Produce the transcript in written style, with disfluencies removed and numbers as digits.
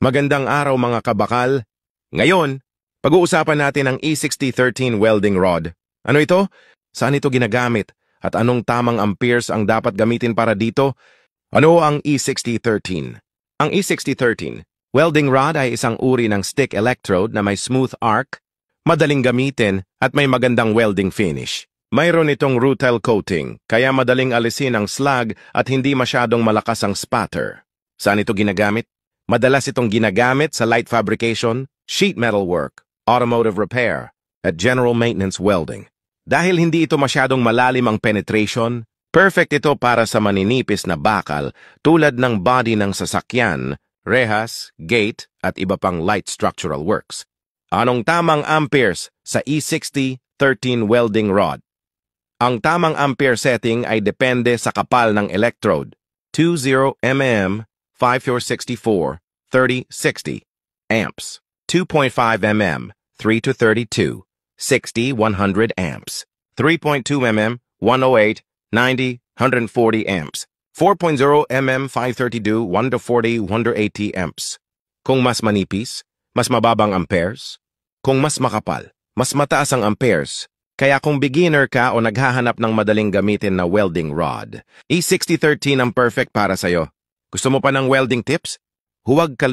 Magandang araw mga kabakal. Ngayon, pag-uusapan natin ang E6013 welding rod. Ano ito? Saan ito ginagamit? At anong tamang amperes ang dapat gamitin para dito? Ano ang E6013? Ang E6013 welding rod ay isang uri ng stick electrode na may smooth arc, madaling gamitin at may magandang welding finish. Mayroon itong rutile coating, kaya madaling alisin ang slag at hindi masyadong malakas ang spatter. Saan ito ginagamit? Madalas itong ginagamit sa light fabrication, sheet metal work, automotive repair, at general maintenance welding. Dahil hindi ito masyadong malalim ang penetration, perfect ito para sa maninipis na bakal tulad ng body ng sasakyan, rehas, gate, at iba pang light structural works. Anong tamang amperes sa E6013 welding rod? Ang tamang ampere setting ay depende sa kapal ng electrode, 20 mm, 5464, 3060 amps, 2.5 mm, 3 to 32, 60, 100 amps, 3.2 mm, 108, 90, 140 amps, 4.0 mm, 532, 1 to 40, 180 amps. Kung mas manipis, mas mababang amperes. Kung mas makapal, mas mataas ang amperes. Kaya kung beginner ka o naghahanap ng madaling gamitin na welding rod, E6013 ang perfect para sa'yo. Gusto mo pa ng welding tips? Huwag kalimutan